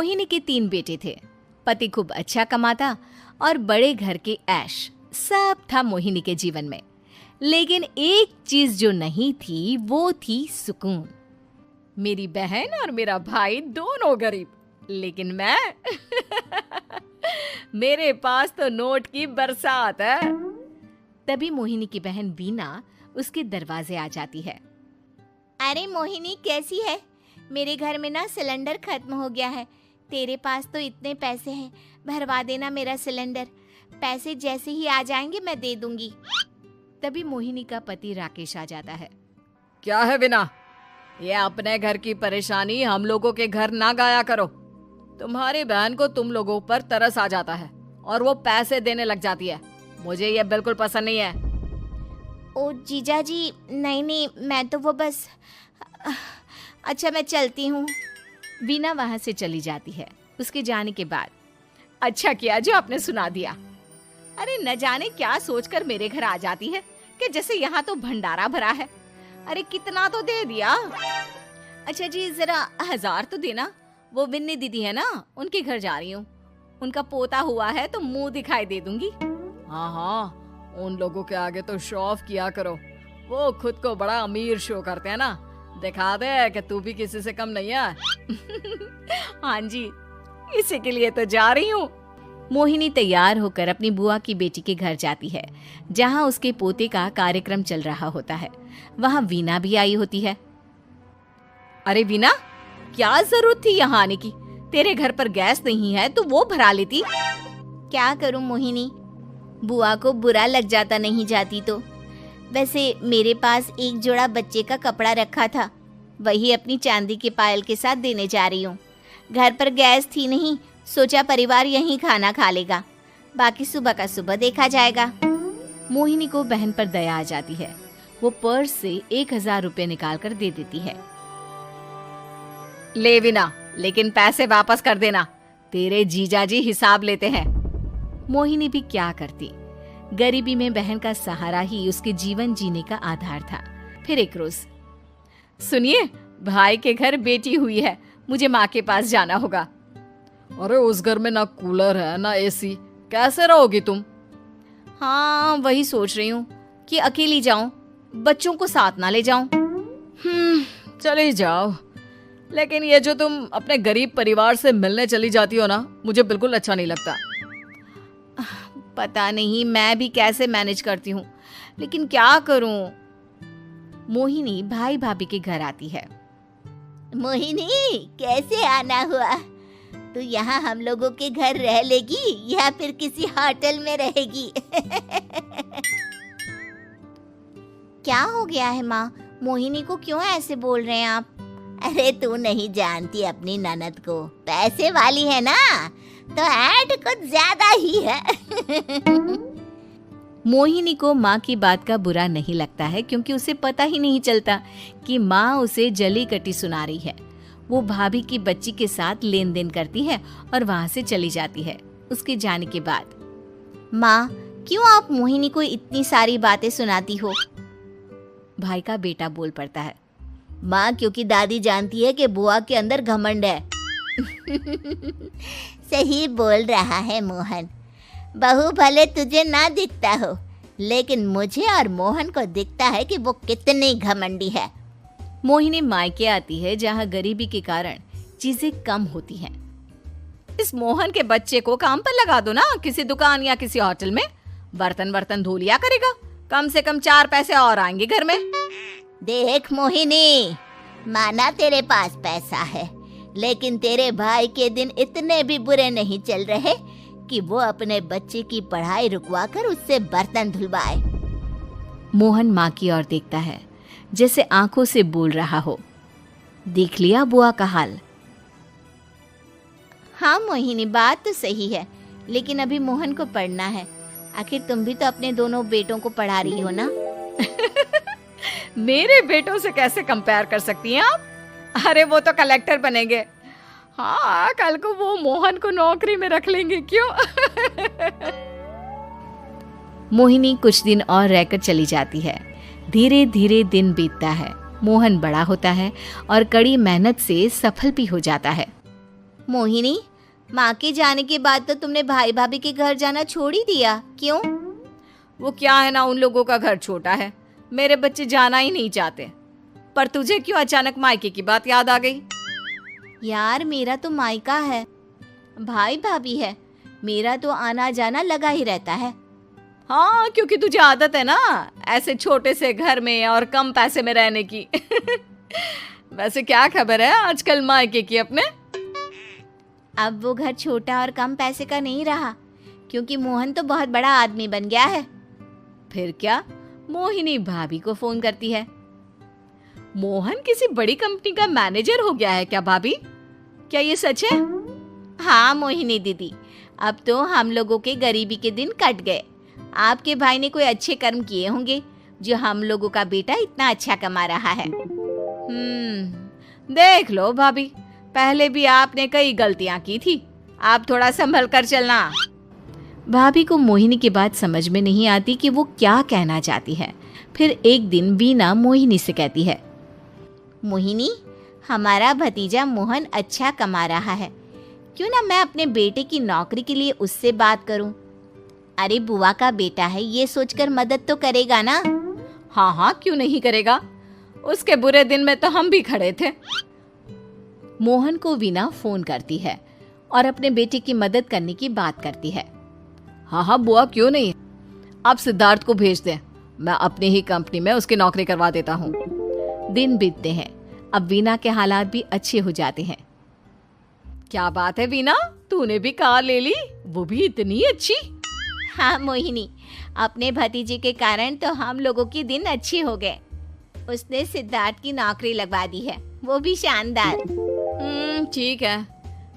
मोहिनी के 3 बेटे थे। पति खूब अच्छा कमाता और बड़े घर के ऐश सब था मोहिनी के जीवन में। लेकिन एक चीज जो नहीं थी वो थी सुकून। मेरी बहन और मेरा भाई दोनों गरीब, लेकिन मैं मेरे पास तो नोट की बरसात है। तभी मोहिनी की बहन बीना उसके दरवाजे आ जाती है। अरे मोहिनी, कैसी है? मेरे घर में ना सिलेंडर खत्म हो गया है। तेरे पास तो इतने पैसे हैं, भरवा देना मेरा सिलेंडर। पैसे जैसे ही आ जाएंगे मैं दे दूंगी। तभी मोहिनी का पति राकेश आ जाता है। क्या है बिना, ये अपने घर की परेशानी हम लोगों के घर ना गाया करो। तुम्हारी बहन को तुम लोगों पर तरस आ जाता है और वो पैसे देने लग जाती है। मुझे ये बिल्कुल पसंद नहीं है। ओ जीजा जी, नहीं, मैं तो वो बस अच्छा, मैं चलती हूँ। बीना वहां से चली जाती है। उसके जाने के बाद अच्छा किया जो आपने सुना दिया। अरे न जाने क्या सोचकर मेरे घर आ जाती है कि जैसे यहाँ तो भंडारा भरा है। अरे कितना तो दे दिया। अच्छा जी, जरा 1000 तो देना। वो बिन्नी दीदी है ना, उनके घर जा रही हूँ। उनका पोता हुआ है तो मुंह दिखाई दे दूंगी। हाँ, उन लोगों के आगे तो शो ऑफ किया करो। वो खुद को बड़ा अमीर शो करते हैं ना, दिखा दे कि तू भी किसी से कम नहीं है। हाँ जी, इसी के लिए तो जा रही हूँ। मोहिनी तैयार होकर अपनी बुआ की बेटी के घर जाती है, जहाँ उसके पोते का कार्यक्रम चल रहा होता है। वहाँ वीना भी आई होती है। अरे वीना, क्या जरूरत थी यहाँ आने की? तेरे घर पर गैस नहीं है तो वो भरा लेती। क्या करूं मोहिनी, बुआ को बुरा लग जाता नहीं जाती तो। वैसे मेरे पास एक जोड़ा बच्चे का कपड़ा रखा था, वही अपनी चांदी के पायल के साथ देने जा रही हूँ। घर पर गैस थी नहीं, सोचा परिवार यहीं खाना खा लेगा, बाकी सुबह का सुबह देखा जाएगा। मोहिनी को बहन पर दया आ जाती है। वो पर्स से 1000 रुपए निकाल कर दे देती है। ले बिना, लेकिन पैसे वापस कर देना, तेरे जीजाजी हिसाब लेते हैं। मोहिनी भी क्या करती, गरीबी में बहन का सहारा ही उसके जीवन जीने का आधार था। फिर एक रोज, सुनिए, भाई के घर बेटी हुई है, मुझे माँ के पास जाना होगा। अरे उस घर में ना कूलर है ना एसी, कैसे रहोगी तुम? हाँ, वही सोच रही हूँ कि अकेली जाऊं, बच्चों को साथ ना ले जाऊं। चली जाओ, लेकिन ये जो तुम अपने गरीब परिवार से मिलने चली जाती हो ना, मुझे बिल्कुल अच्छा नहीं लगता। पता नहीं मैं भी कैसे मैनेज करती हूँ, लेकिन क्या करूँ। मोहिनी भाई भाभी के घर आती है। मोहिनी, कैसे आना हुआ? तू यहाँ हम लोगों के घर रह लेगी या फिर किसी होटल में रहेगी? क्या हो गया है माँ, मोहिनी को क्यों ऐसे बोल रहे हैं आप? अरे तू नहीं जानती अपनी ननद को, पैसे वाली है ना, तो ऐड कुछ ज्यादा ही है। मोहिनी को माँ की बात का बुरा नहीं लगता है, क्योंकि उसे पता ही नहीं चलता कि माँ उसे जली कटी सुना रही है। वो भाभी की बच्ची के साथ लेन देन करती है और वहाँ से चली जाती है। उसके जाने के बाद, माँ, क्यों आप मोहिनी को इतनी सारी बातें सुनाती हो? भाई का बेटा बोल पड़ता है। माँ, क्योंकि दादी जानती है कि बुआ के अंदर घमंड है। सही बोल रहा है मोहन, बहू भले तुझे ना दिखता हो, लेकिन मुझे और मोहन को दिखता है कि वो कितनी घमंडी है। मोहिनी मायके आती है, जहाँ गरीबी के कारण चीजें कम होती हैं। इस मोहन के बच्चे को काम पर लगा दो ना, किसी दुकान या किसी होटल में, बर्तन धो लिया करेगा, कम से कम 4 पैसे और आएंगे घर में। देख मोहिनी, माना तेरे पास पैसा है, लेकिन तेरे भाई के दिन इतने भी बुरे नहीं चल रहे कि वो अपने बच्चे की पढ़ाई रुकवा कर उससे बर्तन धुलवाए। मोहन माँ की ओर देखता है, जैसे आंखों से बोल रहा हो, देख लिया बुआ का हाल। हाँ मोहिनी, बात तो सही है, लेकिन अभी मोहन को पढ़ना है। आखिर तुम भी तो अपने दोनों बेटों को पढ़ा रही हो ना। मेरे बेटों से कैसे कंपेयर कर सकती हैं आप? अरे वो तो कलेक्टर बनेंगे। हाँ, कल को वो मोहन को नौकरी में रख लेंगे, क्यों? मोहिनी कुछ दिन और रहकर चली जाती है। धीरे धीरे दिन बीतता है। मोहन बड़ा होता है और कड़ी मेहनत से सफल भी हो जाता है। मोहिनी, माँ के जाने के बाद तो तुमने भाई भाभी के घर जाना छोड़ ही दिया, क्यों? वो क्या है ना, उन लोगों का घर छोटा है, मेरे बच्चे जाना ही नहीं चाहते। पर तुझे क्यों अचानक मायके की बात याद आ गई? यार, मेरा तो मायका है, भाई भाभी है, मेरा तो आना जाना लगा ही रहता है। हाँ, क्योंकि तुझे आदत है ना ऐसे छोटे से घर में और कम पैसे में रहने की। वैसे क्या खबर है आजकल मायके की अपने? अब वो घर छोटा और कम पैसे का नहीं रहा, क्योंकि मोहन तो बहुत बड़ा आदमी बन गया है। फिर क्या? मोहिनी भाभी को फोन करती है। मोहन किसी बड़ी कंपनी का मैनेजर हो गया है क्या भाभी? क्या ये सच है? हाँ मोहिनी दीदी, अब तो हम लोगों के गरीबी के दिन कट गए। आपके भाई ने कोई अच्छे कर्म किए होंगे जो हम लोगों का बेटा इतना अच्छा कमा रहा है। देख लो भाभी, पहले भी आपने कई गलतियां की थी, आप थोड़ा संभल कर चलना। भाभी को मोहिनी की बात समझ में नहीं आती कि वो क्या कहना चाहती है। फिर एक दिन वीना मोहिनी से कहती है, मोहिनी, हमारा भतीजा मोहन अच्छा कमा रहा है, क्यों ना मैं अपने बेटे की नौकरी के लिए उससे बात करूं? अरे बुआ का बेटा है, ये सोचकर मदद तो करेगा ना? हाँ हाँ, क्यों नहीं करेगा, उसके बुरे दिन में तो हम भी खड़े थे। मोहन को वीना फोन करती है और अपने बेटे की मदद करने की बात करती है। हाँ हाँ बुआ, क्यों नहीं, आप सिद्धार्थ को भेज दें, मैं अपनी ही कंपनी में उसकी नौकरी करवा देता हूँ। दिन बीतते हैं, अब वीना के हालात भी अच्छे हो जाते हैं। क्या बात है वीना, तूने भी कार ले ली, वो भी इतनी अच्छी? हाँ मोहिनी, अपने भतीजे के कारण तो हम लोगों की दिन अच्छे हो गए। उसने सिद्धार्थ की नौकरी लगवा दी है, वो भी शानदार। ठीक है,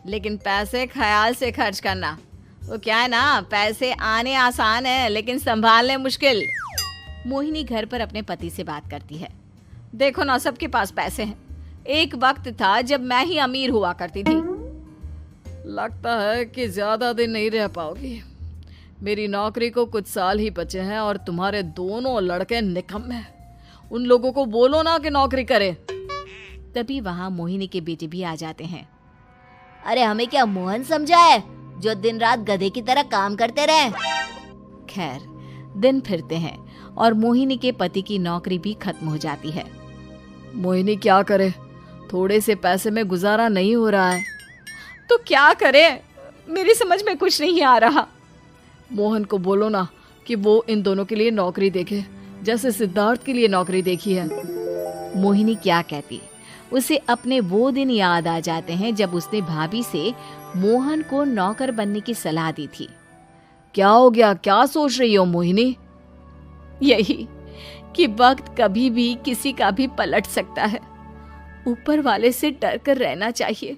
लेकिन पैसे ख्याल से खर्च करना। वो क्या है ना, पैसे आने आसान है लेकिन संभालने मुश्किल। मोहिनी घर पर अपने पति से बात करती है। देखो ना, सबके पास पैसे हैं, एक वक्त था जब मैं ही अमीर हुआ करती थी। लगता है कि ज्यादा दिन नहीं रह पाओगी, मेरी नौकरी को कुछ साल ही बचे हैं और तुम्हारे दोनों लड़के निकम्मे हैं। उन लोगों को बोलो ना कि नौकरी करे। तभी वहाँ मोहिनी के बेटे भी आ जाते हैं। अरे हमें क्या मोहन समझा है जो दिन रात गधे की तरह काम करते रहे? खैर, दिन फिरते हैं और मोहिनी के पति की नौकरी भी खत्म हो जाती है। मोहिनी क्या करे, थोड़े से पैसे में गुजारा नहीं हो रहा है, तो क्या करे, मेरी समझ में कुछ नहीं आ रहा। मोहन को बोलो ना कि वो इन दोनों के लिए नौकरी देखे, जैसे सिद्धार्थ के लिए नौकरी देखी है। मोहिनी क्या कहती, उसे अपने वो दिन याद आ जाते हैं जब उसने भाभी से मोहन को नौकर बनने की सलाह दी थी। क्या हो गया, क्या सोच रही हो मोहिनी? यही कि वक्त कभी भी किसी का भी पलट सकता है, ऊपर वाले से डर कर रहना चाहिए।